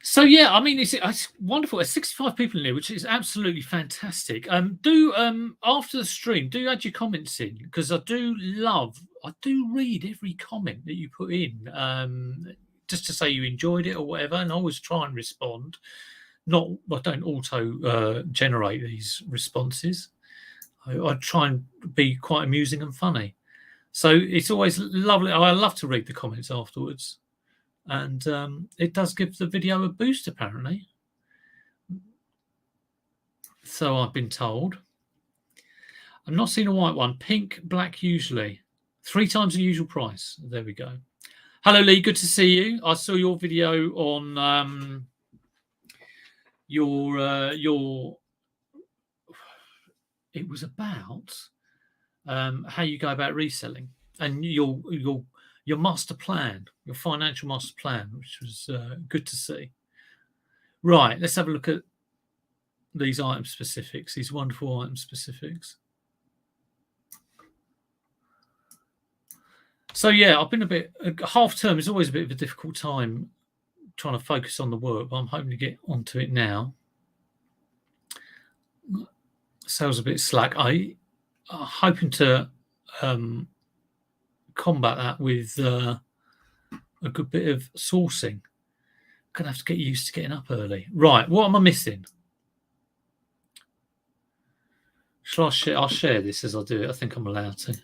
So yeah, I mean, it's wonderful. There's 65 people in here, which is absolutely fantastic. After the stream, do add your comments in, because I do read every comment that you put in, just to say you enjoyed it or whatever, and I always try and respond. I don't auto generate these responses. I try and be quite amusing and funny. So it's always lovely. I love to read the comments afterwards. And it does give the video a boost, apparently. So I've been told. I've not seen a white one. Pink, black usually. 3 times the usual price. There we go. Hello, Lee. Good to see you. I saw your video on your. It was about how you go about reselling and your master plan, your financial master plan, which was good to see. Right, let's have a look at these item specifics, these wonderful item specifics. So yeah, I've been half term is always a bit of a difficult time trying to focus on the work, but I'm hoping to get onto it now. Sales a bit slack. I'm hoping to combat that with a good bit of sourcing. Gonna have to get used to getting up early. Right, what am I missing? Shall I share? I'll share this as I do it. I think I'm allowed to.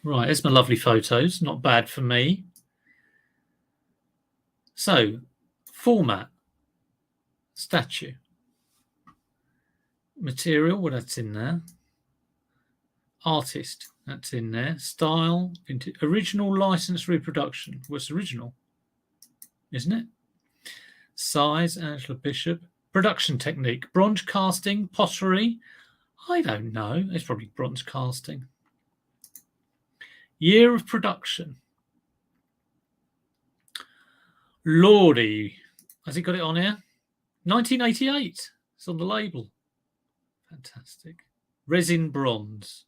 Right, there's my lovely photos. Not bad for me. So, format, statue, material, well, that's in there. Artist, that's in there. Style, original license reproduction. What's original? Isn't it? Size, Angela Bishop. Production technique, bronze casting, pottery. I don't know. It's probably bronze casting. Year of production. Lordy. Has he got it on here? 1988. It's on the label. Fantastic. Resin bronze.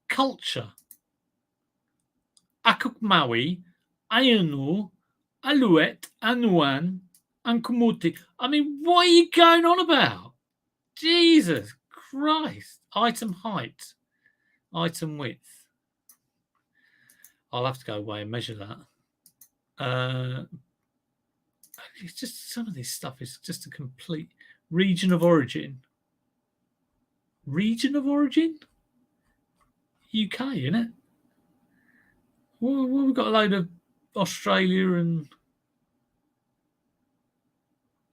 Culture. Akuk Maui, Ayanu, Alouette, Anouan, and Kumuti. I mean, what are you going on about? Jesus Christ. Item height. Item width. I'll have to go away and measure that. It's just some of this stuff is just a complete region of origin. Region of origin? UK, isn't it? Well, we've got a load of Australia and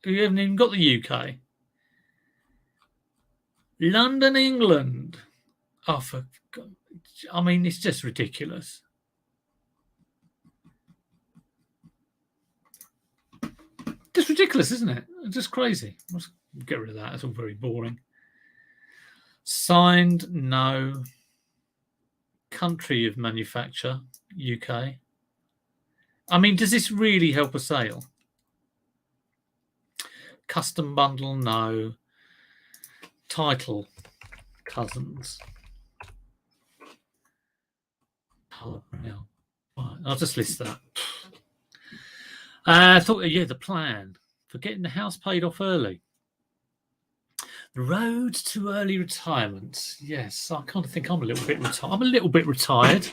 we haven't even got the UK. London, England. Oh, for God. I mean, it's just ridiculous. Just ridiculous, isn't it? It's just crazy. Let's get rid of that. It's all very boring. Signed, no. Country of manufacture, UK. I mean, does this really help a sale? Custom bundle, no. Title, Cousins. Oh, yeah. Right, I'll just list that. I thought, yeah, the plan for getting the house paid off early. The road to early retirement. Yes, I kind of think I'm a little bit retired. I'm a little bit retired.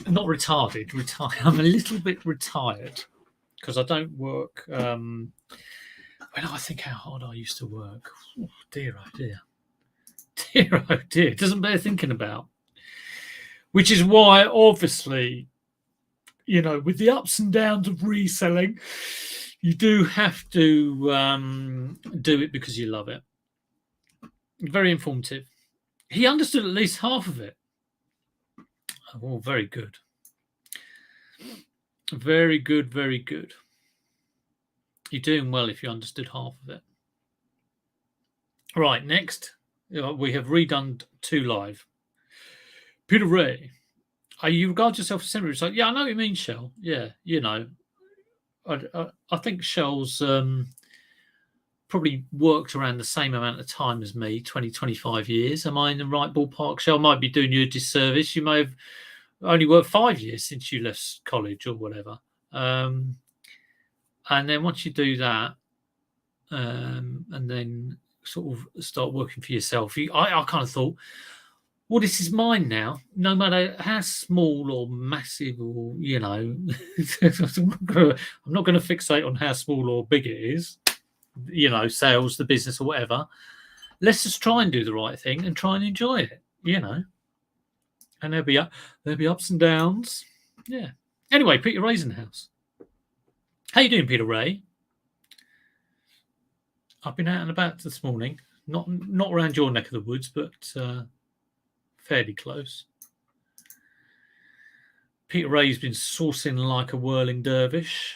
Not retarded, retired. I'm a little bit retired because I don't work. When I think how hard I used to work, oh dear, oh dear. Dear, oh dear. It doesn't bear thinking about. Which is why, obviously, with the ups and downs of reselling, you do have to do it because you love it. Very informative. He understood at least half of it. Oh, very good. Very good, very good. You're doing well if you understood half of it. Right, next, we have redone 2 live. Peter Ray, you regard yourself as semi? It's like, yeah, I know what you mean, Shell. Yeah, I think Shell's probably worked around the same amount of time as me, 20, 25 years. Am I in the right ballpark? Shell might be doing you a disservice. You may have only worked 5 years since you left college or whatever. And then once you do that, and then sort of start working for yourself, I kind of thought, well, this is mine now. No matter how small or massive or, I'm not going to fixate on how small or big it is, sales, the business or whatever. Let's just try and do the right thing and try and enjoy it, And there'll be ups and downs. Yeah. Anyway, Peter Ray's in the house. How you doing, Peter Ray? I've been out and about this morning. Not around your neck of the woods, but fairly close. Peter Ray's been sourcing like a whirling dervish.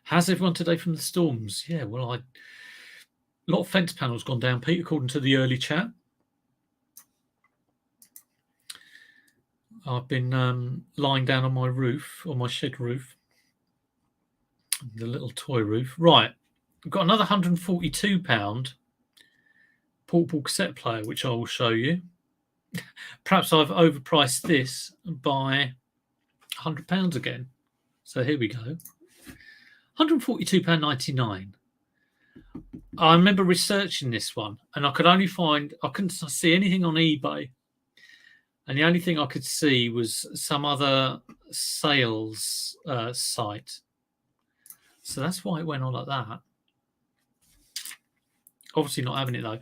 How's everyone today from the storms? Yeah, well, a lot of fence panels gone down, Pete, according to the early chat. I've been lying down on my roof, on my shed roof, the little toy roof. Right, I've got another £142 portable cassette player, which I will show you. Perhaps I've overpriced this by £100 again. So here we go. £142.99. I remember researching this one, and I couldn't see anything on eBay. And the only thing I could see was some other sales site. So that's why it went on like that. Obviously not having it, though.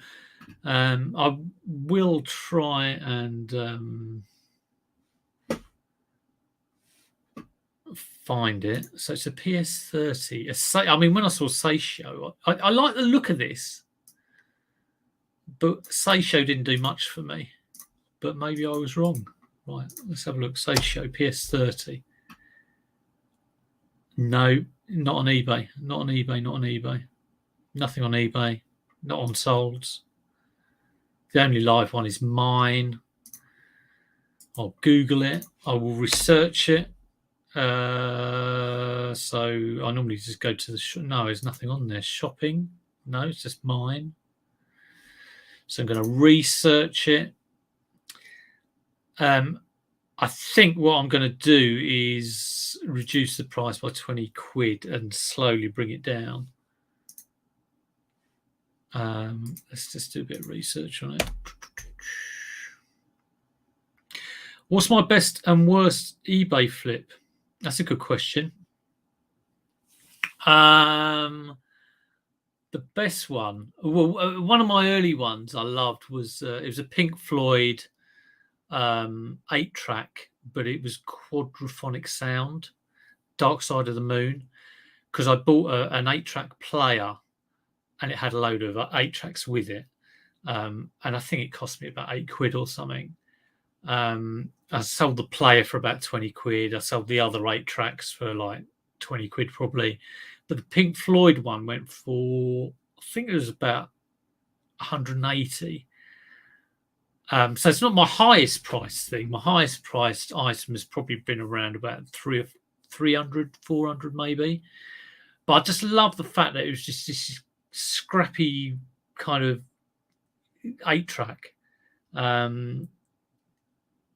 I will try and find it. So it's a PS30. When I saw Seisho, I like the look of this. But Seisho didn't do much for me. But maybe I was wrong. Right, let's have a look. Seisho PS30. No, not on eBay. Not on eBay. Not on eBay. Nothing on eBay. Not on Solds. The only live one is mine. I'll Google it. I will research it. So I normally just go to the no, there's nothing on there. Shopping. No, it's just mine. So I'm going to research it. I think what I'm going to do is reduce the price by 20 quid and slowly bring it down. Let's just do a bit of research on it. What's my best and worst eBay flip? That's a good question. The best one, well, one of my early ones I loved was it was a Pink Floyd 8-track, but it was quadraphonic sound, Dark Side of the Moon, because I bought an 8-track player and it had a load of 8 tracks with it, and I think it cost me about 8 quid or something. I sold the player for about 20 quid. I sold the other 8 tracks for like 20 quid probably, but the Pink Floyd one went for, I think it was about 180. So it's not my highest price thing. My highest priced item has probably been around about 300, 400 maybe. But I just love the fact that it was just this scrappy kind of 8-track. And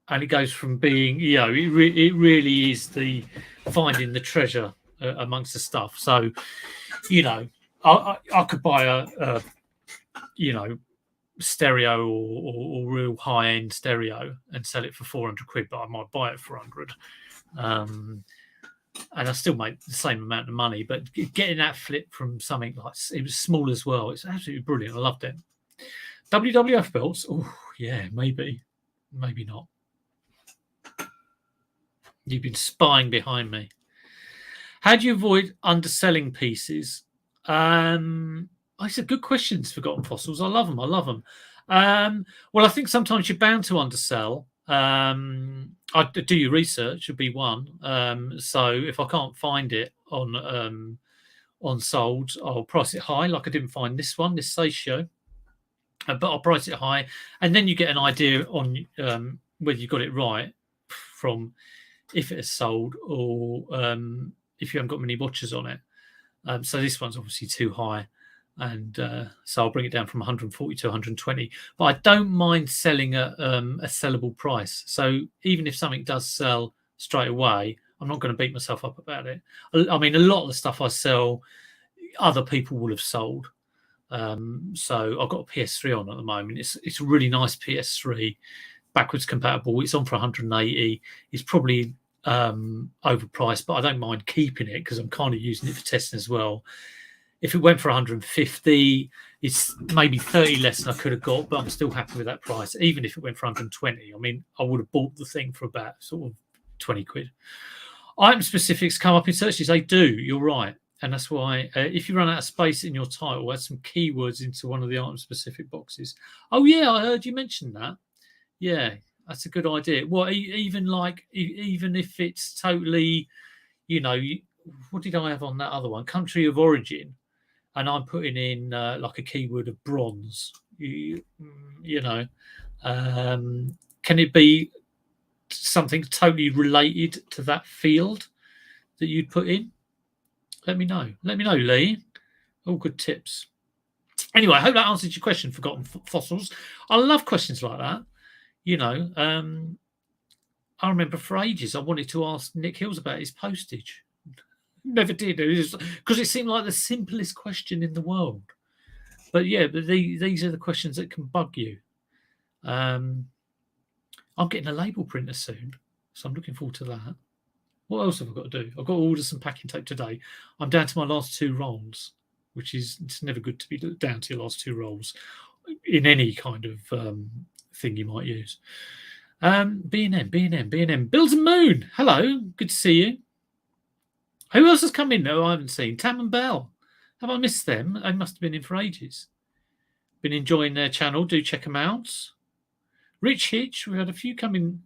it goes from being, it really is the finding the treasure amongst the stuff. So, I could buy a stereo or real high-end stereo and sell it for 400 quid, but I might buy it for 100. And I still make the same amount of money, but getting that flip from something like, it was small as well. It's absolutely brilliant. I loved it. WWF belts? Oh, yeah, maybe not. You've been spying behind me. How do you avoid underselling pieces? These are good questions, Forgotten Fossils. I love them. I love them. Well, I think sometimes you're bound to undersell. I do your research would be one. So if I can't find it on sold, I'll price it high. Like I didn't find this one, this Satio, but I'll price it high, and then you get an idea on whether you got it right from if it has sold or if you haven't got many watchers on it. So this one's obviously too high, and so I'll bring it down from 140 to 120. But I don't mind selling at a sellable price. So even if something does sell straight away, I'm not going to beat myself up about it. I mean, a lot of the stuff I sell, other people will have sold. So I've got a PS3 on at the moment. It's a really nice PS3, backwards compatible. It's on for 180. It's probably overpriced, but I don't mind keeping it because I'm kind of using it for testing as well. If it went for 150, it's maybe 30 less than I could have got, but I'm still happy with that price. Even if it went for 120, I mean, I would have bought the thing for about sort of 20 quid. Item specifics come up in searches. They do. You're right. And that's why if you run out of space in your title, add some keywords into one of the item specific boxes. Oh, yeah, I heard you mention that. Yeah, that's a good idea. Well, even if it's totally, what did I have on that other one? Country of origin. And I'm putting in like a keyword of bronze. Can it be something totally related to that field that you'd put in? Let me know. Let me know, Lee. All good tips. Anyway, I hope that answers your question, Forgotten Fossils. I love questions like that. I remember for ages I wanted to ask Nick Hills about his postage. Never did, because it seemed like the simplest question in the world. But yeah, these are the questions that can bug you. I'm getting a label printer soon, so I'm looking forward to that. What else have I got to do? I've got to order some packing tape today. I'm down to my last 2 rolls, which is, it's never good to be down to your last 2 rolls in any kind of thing you might use. B&M. Bills and Moon. Hello, good to see you. Who else has come in? No, I haven't seen. Tam and Bell. Have I missed them? They must have been in for ages. Been enjoying their channel. Do check them out. Rich Hitch. We had a few come in.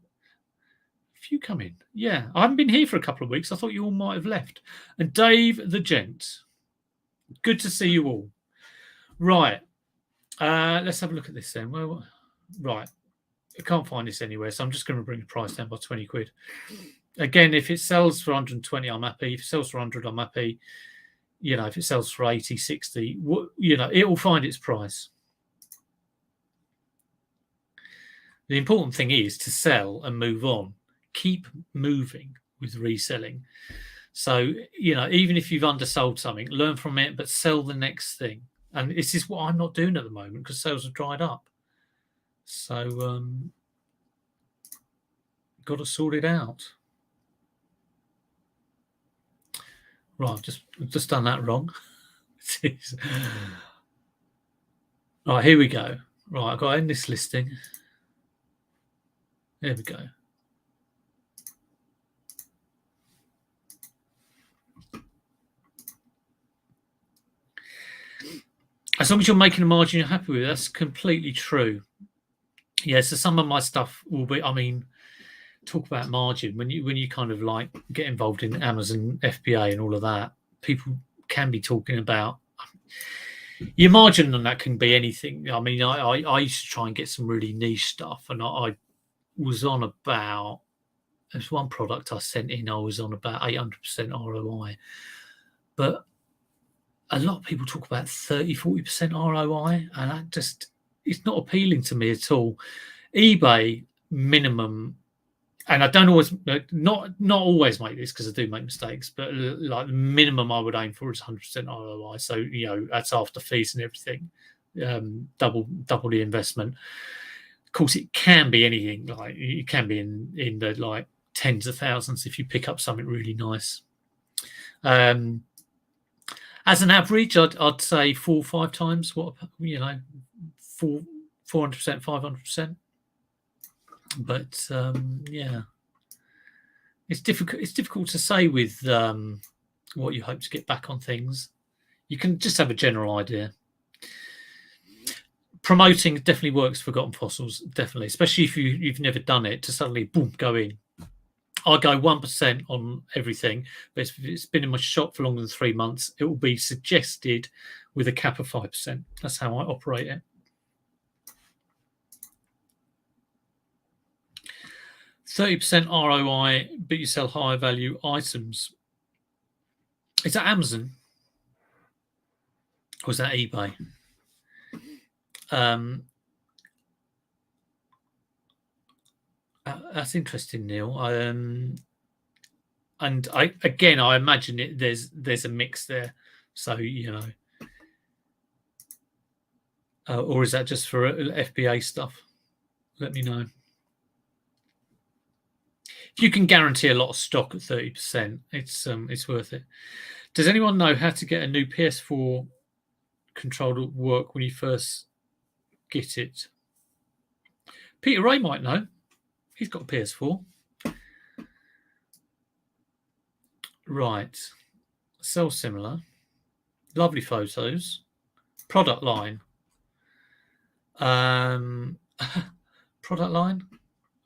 Yeah, I haven't been here for a couple of weeks. I thought you all might have left. And Dave the Gent. Good to see you all. Right. Let's have a look at this then. Right. I can't find this anywhere, so I'm just going to bring the price down by 20 quid. Again, if it sells for 120, I'm happy. If it sells for 100, I'm happy. If it sells for 80, 60, it will find its price. The important thing is to sell and move on. Keep moving with reselling. So, even if you've undersold something, learn from it, but sell the next thing. And this is what I'm not doing at the moment because sales have dried up. So, got to sort it out. Right, I've just done that wrong. Right, here we go. Right, I've got to end this listing. There we go. As long as you're making a margin you're happy with, that's completely true. Yeah, so some of my stuff will be, talk about margin. When you kind of like get involved in Amazon FBA and all of that, people can be talking about your margin, and that can be anything. I used to try and get some really niche stuff, and I was on about, there's one product I sent in, I was on about 800% ROI. But a lot of people talk about 30-40% ROI, and that just, it's not appealing to me at all. eBay minimum, and I don't always, not always make this because I do make mistakes, but like the minimum I would aim for is 100% ROI. So that's after fees and everything, double the investment. Of course, it can be anything. Like it can be in the like tens of thousands if you pick up something really nice. As an average, I'd say 4 or 5 times what 400%, 500%. But yeah, It's difficult. It's difficult to say with what you hope to get back on things. You can just have a general idea. Promoting definitely works. Forgotten Fossils, definitely, especially if you've never done it. To suddenly boom go in. I go 1% on everything, but if it's been in my shop for longer than 3 months, it will be suggested with a cap of 5%. That's how I operate it. 30% ROI, but you sell higher value items. Is that Amazon? Or is that eBay? That's interesting, Neil. And I imagine there's a mix there. So or is that just for FBA stuff? Let me know. If you can guarantee a lot of stock at 30%, it's worth it. Does anyone know how to get a new PS4 controller to work when you first get it? Peter Ray might know. He's got a PS4. Right. Sell similar. Lovely photos. Product line. Product line.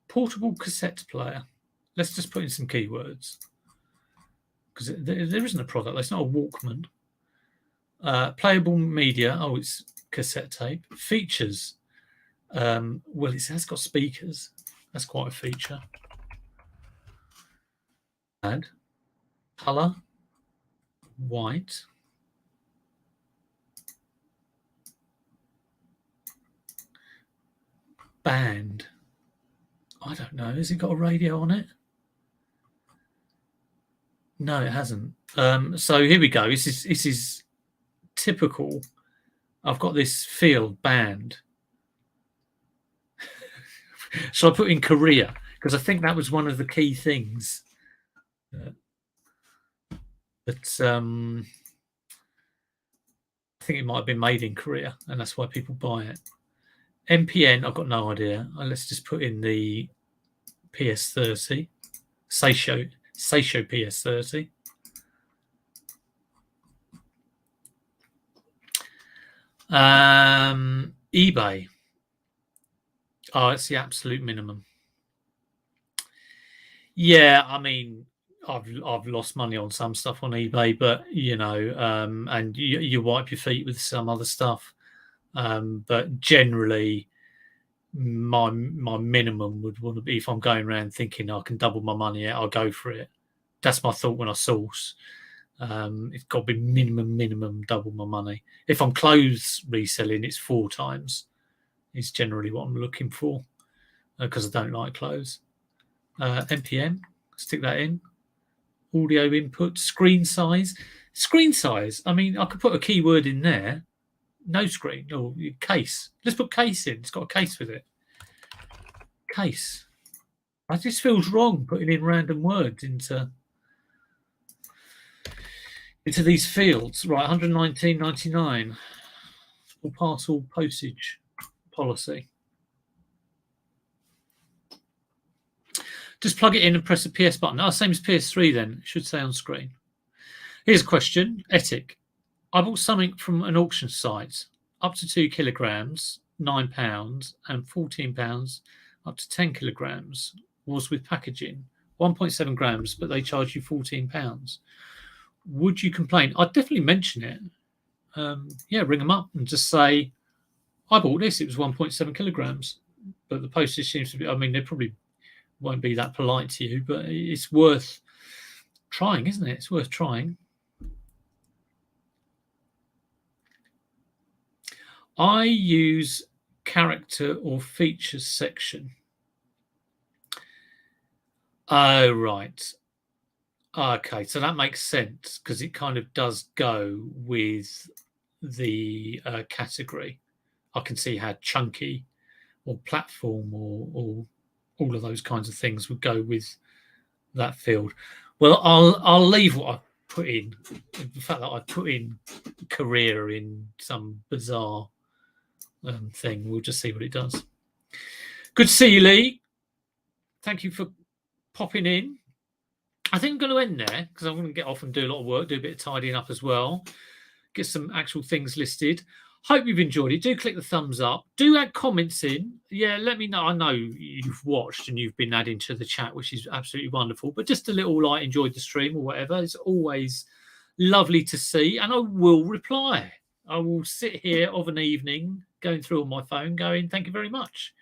Portable cassette player. Let's just put in some keywords. Because there isn't a product. It's not a Walkman. Playable media. Oh, it's cassette tape. Features. Well, it has got speakers. That's quite a feature. Add. Color. White. Band. I don't know. Has it got a radio on it? No, it hasn't. So here we go. This is typical. I've got this field band. Shall I put in Korea? Because I think that was one of the key things. But I think it might have been made in Korea, and that's why people buy it. MPN, I've got no idea. Let's just put in the PS30. Seisho PS30. eBay. Oh, it's the absolute minimum. Yeah, I mean, I've lost money on some stuff on eBay, but and you wipe your feet with some other stuff. But generally, my minimum would want to be, if I'm going around thinking I can double my money out, I'll go for it. That's my thought when I source. It's got to be minimum double my money. If I'm clothes reselling, it's 4 times. Is generally what I'm looking for, because I don't like clothes. NPN, stick that in. Audio input, screen size. Screen size, I mean, I could put a keyword in there. No screen, or case. Let's put case in. It's got a case with it. Case. It just feels wrong putting in random words into these fields. Right, 119.99 for parcel postage policy. Just plug it in and press the PS button. Oh, same as PS3 then. It should say on screen. Here's a question. Ethic. I bought something from an auction site up to 2 kilograms, £9, and £14 up to 10 kilograms was with packaging. 1.7 grams, but they charge you £14. Would you complain? I'd definitely mention it. Ring them up and just say, I bought this. It was 1.7 kilograms. But the postage seems to be, I mean, they probably won't be that polite to you, but it's worth trying, isn't it? It's worth trying. I use character or features section. Oh, right. Okay, so that makes sense because it kind of does go with the category. I can see how chunky or platform or all of those kinds of things would go with that field. Well, I'll leave what I put in. The fact that I put in career in some bizarre thing. We'll just see what it does. Good to see you, Lee. Thank you for popping in. I think I'm going to end there because I'm going to get off and do a lot of work, do a bit of tidying up as well, get some actual things listed. Hope you've enjoyed it. Do click the thumbs up. Do add comments in. Yeah, let me know. I know you've watched and you've been adding to the chat, which is absolutely wonderful. But just a little like enjoyed the stream or whatever. It's always lovely to see, and I will reply. I will sit here of an evening going through on my phone, going, "Thank you very much."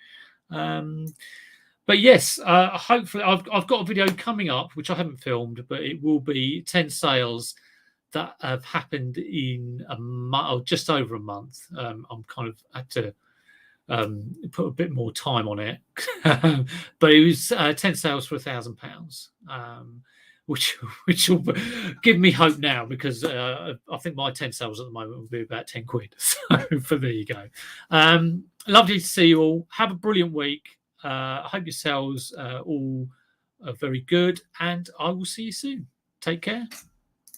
But yes, hopefully I've got a video coming up which I haven't filmed, but it will be 10 sales that have happened in a month, or just over a month. I'm kind of had to put a bit more time on it, but it was 10 sales for £1,000, which will give me hope now, because I think my 10 sales at the moment will be about 10 quid. So there you go. Lovely to see you all. Have a brilliant week. I hope your sales all are very good, and I will see you soon. Take care.